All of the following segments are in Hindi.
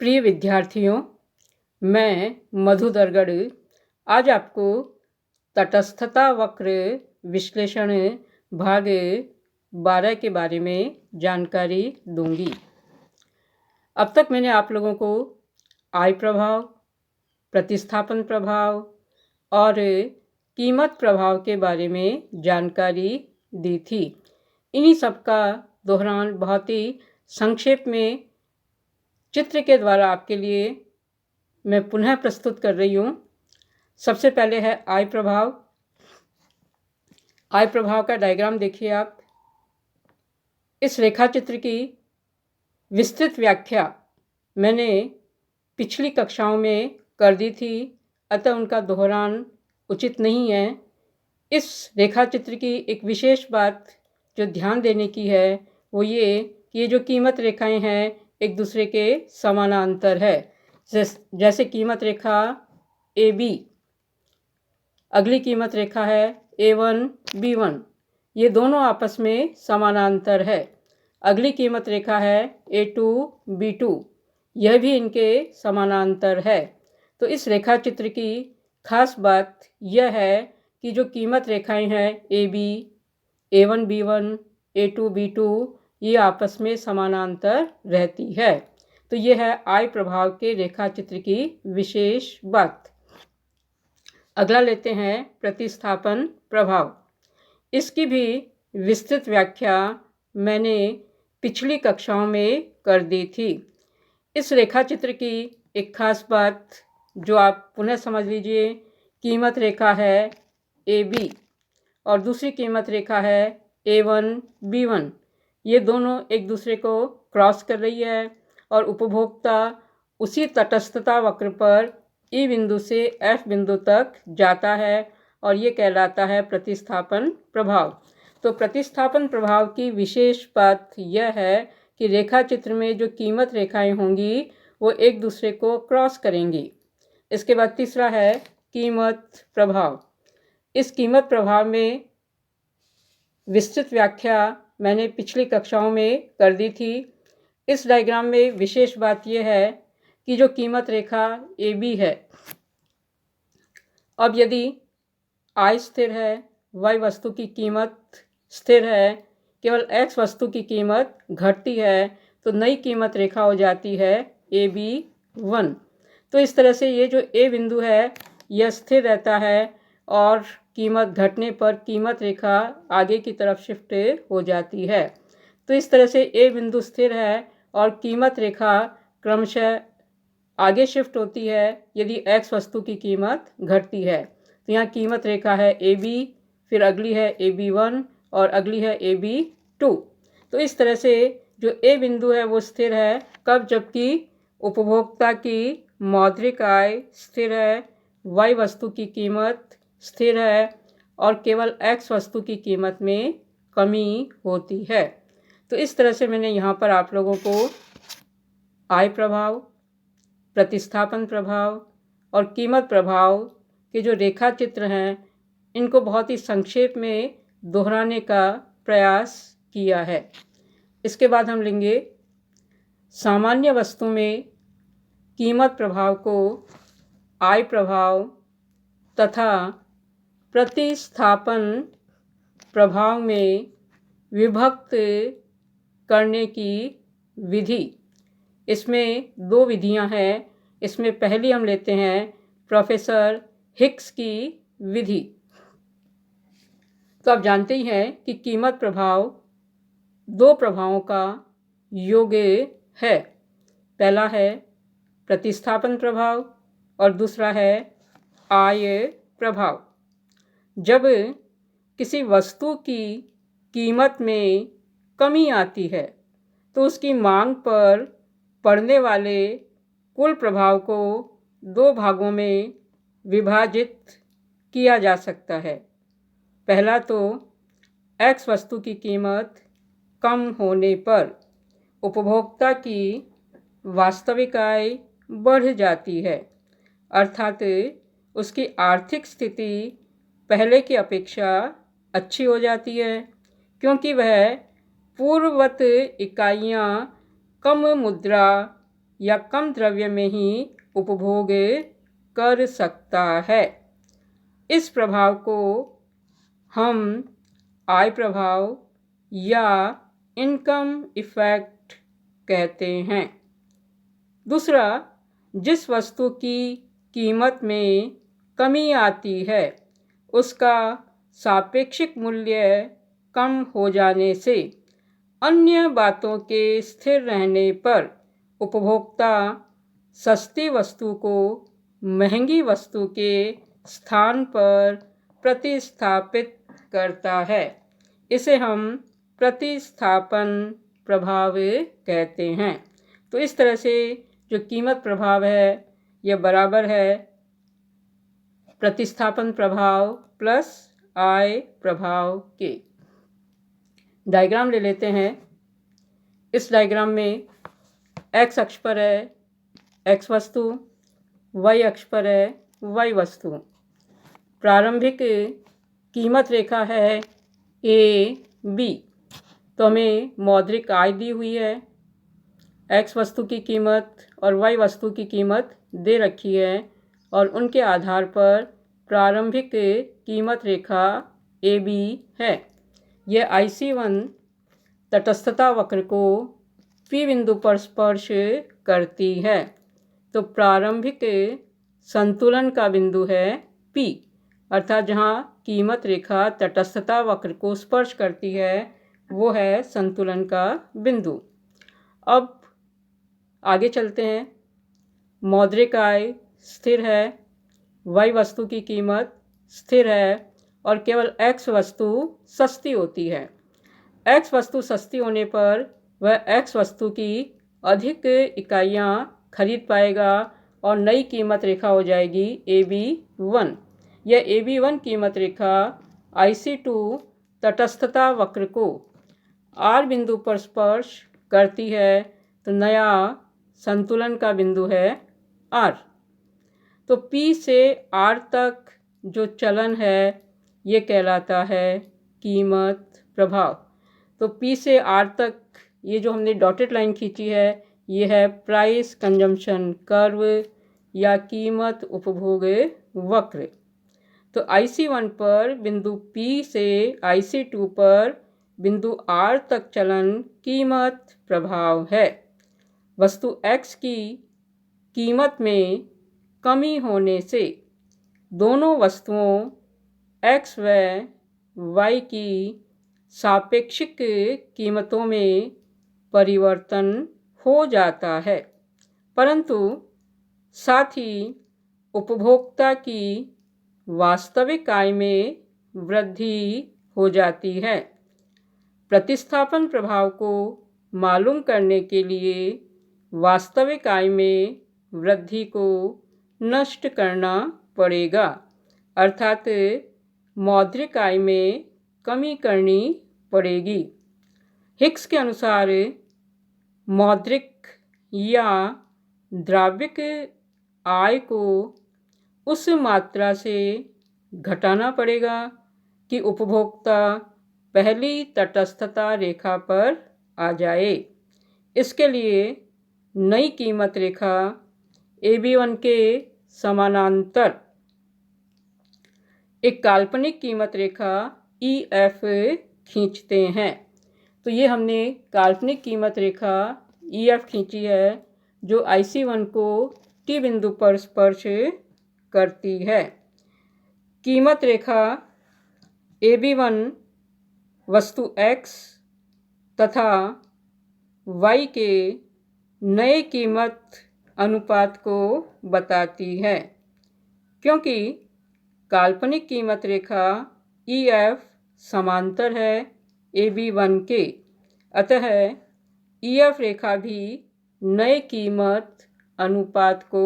प्रिय विद्यार्थियों, मैं मधु दरगढ़ आज आपको तटस्थता वक्र विश्लेषण भाग 12 के बारे में जानकारी दूंगी। अब तक मैंने आप लोगों को आय प्रभाव, प्रतिस्थापन प्रभाव और कीमत प्रभाव के बारे में जानकारी दी थी। इन्हीं सब का दोहरान बहुत ही संक्षेप में चित्र के द्वारा आपके लिए मैं पुनः प्रस्तुत कर रही हूँ। सबसे पहले है आय प्रभाव। आय प्रभाव का डायग्राम देखिए आप। इस रेखा चित्र की विस्तृत व्याख्या मैंने पिछली कक्षाओं में कर दी थी, अतः उनका दोहरान उचित नहीं है। इस रेखा चित्र की एक विशेष बात जो ध्यान देने की है वो ये कि ये जो कीमत रेखाएं हैं एक दूसरे के समानांतर है। जैसे कीमत रेखा AB, अगली कीमत रेखा है A1 B1, ये दोनों आपस में समानांतर है। अगली कीमत रेखा है A2 B2, यह भी इनके समानांतर है। तो इस रेखा चित्र की खास बात यह है कि जो कीमत रेखाएं हैं AB, A1 B1, A2 B2, ये आपस में समानांतर रहती है। तो ये है आय प्रभाव के रेखा चित्र की विशेष बात। अगला लेते हैं प्रतिस्थापन प्रभाव। इसकी भी विस्तृत व्याख्या मैंने पिछली कक्षाओं में कर दी थी। इस रेखा चित्र की एक खास बात जो आप पुनः समझ लीजिए, कीमत रेखा है AB और दूसरी कीमत रेखा है A1 B1, ये दोनों एक दूसरे को क्रॉस कर रही है और उपभोक्ता उसी तटस्थता वक्र पर E बिंदु से F बिंदु तक जाता है और ये कहलाता है प्रतिस्थापन प्रभाव। तो प्रतिस्थापन प्रभाव की विशेष बात यह है कि रेखा चित्र में जो कीमत रेखाएं होंगी वो एक दूसरे को क्रॉस करेंगी। इसके बाद तीसरा है कीमत प्रभाव। इस कीमत प्रभाव में विस्तृत व्याख्या मैंने पिछली कक्षाओं में कर दी थी। इस डायग्राम में विशेष बात यह है कि जो कीमत रेखा AB है, अब यदि I स्थिर है, Y वस्तु की कीमत स्थिर है, केवल X वस्तु की कीमत घटती है, तो नई कीमत रेखा हो जाती है AB1। तो इस तरह से ये जो A बिंदु है यह स्थिर रहता है और कीमत घटने पर कीमत रेखा आगे की तरफ शिफ्ट हो जाती है। तो इस तरह से A बिंदु स्थिर है और कीमत रेखा क्रमशः आगे शिफ्ट होती है यदि X वस्तु की कीमत घटती है। तो यहाँ कीमत रेखा है AB, फिर अगली है AB1 और अगली है AB2। तो इस तरह से जो A बिंदु है वो स्थिर है, कब? जबकि उपभोक्ता की मौद्रिक आय स्थिर है, Y वस्तु की कीमत स्थिर है और केवल X वस्तु की कीमत में कमी होती है। तो इस तरह से मैंने यहाँ पर आप लोगों को आय प्रभाव, प्रतिस्थापन प्रभाव और कीमत प्रभाव के जो रेखा चित्र हैं इनको बहुत ही संक्षेप में दोहराने का प्रयास किया है। इसके बाद हम लेंगे सामान्य वस्तु में कीमत प्रभाव को आय प्रभाव तथा प्रतिस्थापन प्रभाव में विभक्त करने की विधि। इसमें दो विधियां हैं। इसमें पहली हम लेते हैं प्रोफेसर हिक्स की विधि। तो आप जानते ही हैं कि कीमत प्रभाव दो प्रभावों का योग है। पहला है प्रतिस्थापन प्रभाव और दूसरा है आय प्रभाव। जब किसी वस्तु की कीमत में कमी आती है तो उसकी मांग पर पड़ने वाले कुल प्रभाव को दो भागों में विभाजित किया जा सकता है। पहला तो X वस्तु की कीमत कम होने पर उपभोक्ता की वास्तविक आय बढ़ जाती है, अर्थात उसकी आर्थिक स्थिति पहले की अपेक्षा अच्छी हो जाती है, क्योंकि वह पूर्ववत इकाइयाँ कम मुद्रा या कम द्रव्य में ही उपभोग कर सकता है। इस प्रभाव को हम आय प्रभाव या इनकम इफ़ेक्ट कहते हैं। दूसरा, जिस वस्तु की कीमत में कमी आती है उसका सापेक्षिक मूल्य कम हो जाने से अन्य बातों के स्थिर रहने पर उपभोक्ता सस्ती वस्तु को महंगी वस्तु के स्थान पर प्रतिस्थापित करता है। इसे हम प्रतिस्थापन प्रभाव कहते हैं। तो इस तरह से जो कीमत प्रभाव है यह बराबर है प्रतिस्थापन प्रभाव प्लस आय प्रभाव के। डायग्राम ले लेते हैं। इस डायग्राम में एक्स अक्ष पर है एक्स वस्तु, वाई अक्ष पर है वाई वस्तु। प्रारंभिक कीमत रेखा है ए बी। तो हमें मौद्रिक आय दी हुई है, एक्स वस्तु की कीमत और वाई वस्तु की कीमत दे रखी है और उनके आधार पर प्रारंभिक कीमत रेखा ए बी है। यह IC1 तटस्थता वक्र को P बिंदु पर स्पर्श करती है। तो प्रारंभिक संतुलन का बिंदु है P, अर्थात जहाँ कीमत रेखा तटस्थता वक्र को स्पर्श करती है वो है संतुलन का बिंदु। अब आगे चलते हैं। मौद्रिक आय स्थिर है, वाई वस्तु की कीमत स्थिर है और केवल एक्स वस्तु सस्ती होती है। एक्स वस्तु सस्ती होने पर वह एक्स वस्तु की अधिक इकाइयाँ खरीद पाएगा और नई कीमत रेखा हो जाएगी AB1। यह AB1 कीमत रेखा IC2 तटस्थता वक्र को R बिंदु पर स्पर्श करती है। तो नया संतुलन का बिंदु है R। तो P से R तक जो चलन है ये कहलाता है कीमत प्रभाव। तो P से R तक ये जो हमने डॉटेड लाइन खींची है ये है प्राइस कंजम्पशन कर्व या कीमत उपभोग वक्र। तो IC1 पर बिंदु P से IC2 पर बिंदु R तक चलन कीमत प्रभाव है। वस्तु X की कीमत में कमी होने से दोनों वस्तुओं X व Y की सापेक्षिक कीमतों में परिवर्तन हो जाता है, परंतु साथ ही उपभोक्ता की वास्तविक आय में वृद्धि हो जाती है। प्रतिस्थापन प्रभाव को मालूम करने के लिए वास्तविक आय में वृद्धि को नष्ट करना पड़ेगा, अर्थात मौद्रिक आय में कमी करनी पड़ेगी। हिक्स के अनुसार मौद्रिक या द्रव्यक आय को उस मात्रा से घटाना पड़ेगा कि उपभोक्ता पहली तटस्थता रेखा पर आ जाए। इसके लिए नई कीमत रेखा AB1 के समानांतर एक काल्पनिक कीमत रेखा EF खींचते हैं। तो ये हमने काल्पनिक कीमत रेखा EF खींची है जो IC1 को T बिंदु पर स्पर्श करती है। कीमत रेखा AB1 वस्तु X तथा Y के नए कीमत अनुपात को बताती है। क्योंकि काल्पनिक कीमत रेखा EF समांतर है AB1 के, अतः EF रेखा भी नए कीमत अनुपात को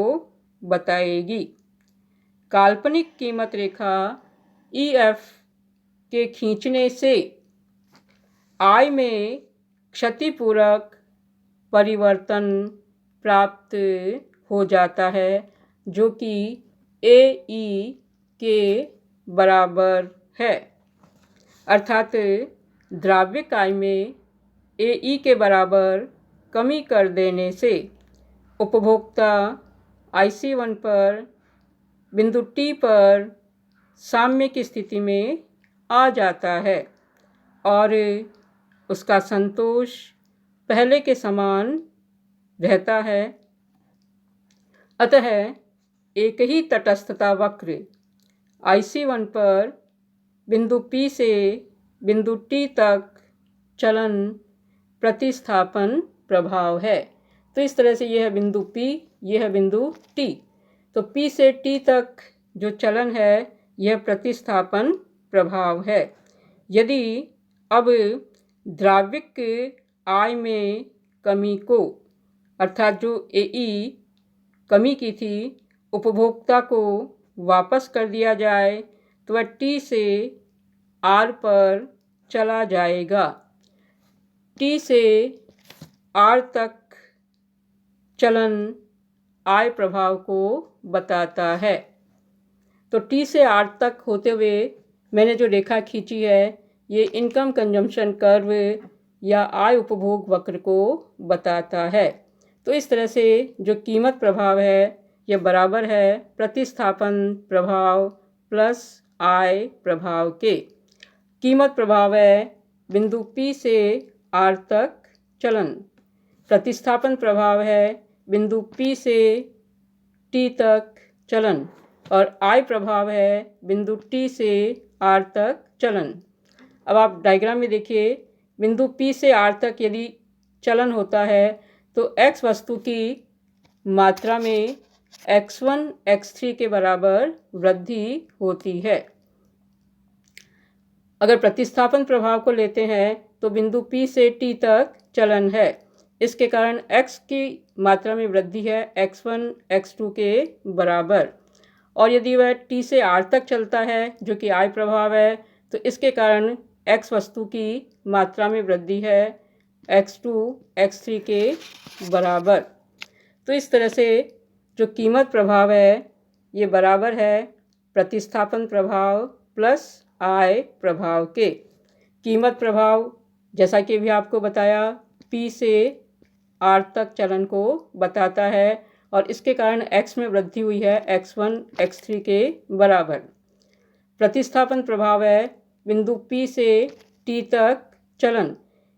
बताएगी। काल्पनिक कीमत रेखा EF के खींचने से आय में क्षतिपूरक परिवर्तन प्राप्त हो जाता है जो कि AE के बराबर है, अर्थात द्रव्यक आय में AE के बराबर कमी कर देने से उपभोक्ता IC1 पर बिंदु T पर साम्य की स्थिति में आ जाता है और उसका संतोष पहले के समान रहता है। अतः एक ही तटस्थता वक्र IC1 पर बिंदु P से बिंदु T तक चलन प्रतिस्थापन प्रभाव है। तो इस तरह से यह है बिंदु P, यह है बिंदु T। तो P से T तक जो चलन है यह प्रतिस्थापन प्रभाव है। यदि अब द्रावक I में कमी को, अर्थात जो AE कमी की थी, उपभोक्ता को वापस कर दिया जाए तो वह T से R पर चला जाएगा। T से R तक चलन I प्रभाव को बताता है। तो T से R तक होते हुए मैंने जो रेखा खींची है ये इनकम कंजम्पशन कर्व या आय उपभोग वक्र को बताता है। तो इस तरह से जो कीमत प्रभाव है यह बराबर है प्रतिस्थापन प्रभाव प्लस आय प्रभाव के। कीमत प्रभाव है बिंदु P से R तक चलन, प्रतिस्थापन प्रभाव है बिंदु P से T तक चलन और आय प्रभाव है बिंदु T से R तक चलन। अब आप डायग्राम में देखिए, बिंदु P से R तक यदि चलन होता है तो X वस्तु की मात्रा में X1 X3 के बराबर वृद्धि होती है। अगर प्रतिस्थापन प्रभाव को लेते हैं तो बिंदु P से T तक चलन है, इसके कारण X की मात्रा में वृद्धि है X1 X2 के बराबर। और यदि वह T से R तक चलता है जो कि आय प्रभाव है तो इसके कारण X वस्तु की मात्रा में वृद्धि है X2 X3 के बराबर। तो इस तरह से जो कीमत प्रभाव है ये बराबर है प्रतिस्थापन प्रभाव प्लस आय प्रभाव के। कीमत प्रभाव जैसा कि अभी आपको बताया P से R तक चलन को बताता है और इसके कारण X में वृद्धि हुई है X1 X3 के बराबर। प्रतिस्थापन प्रभाव है बिंदु P से T तक चलन,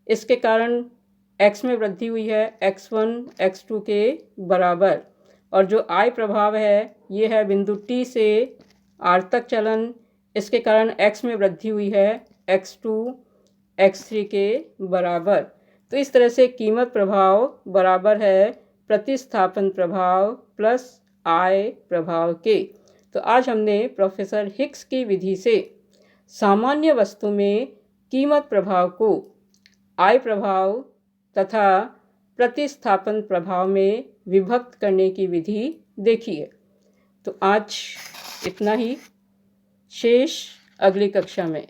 इसके कारण X में वृद्धि हुई है X1 X2 के बराबर। और जो आय प्रभाव है ये है बिंदु T से R तक चलन, इसके कारण X में वृद्धि हुई है X2 X3 के बराबर। तो इस तरह से कीमत प्रभाव बराबर है प्रतिस्थापन प्रभाव प्लस आय प्रभाव के। तो आज हमने प्रोफेसर हिक्स की विधि से सामान्य वस्तु में कीमत प्रभाव को आय प्रभाव तथा प्रतिस्थापन प्रभाव में विभक्त करने की विधि देखी है। तो आज इतना ही, शेष अगली कक्षा में।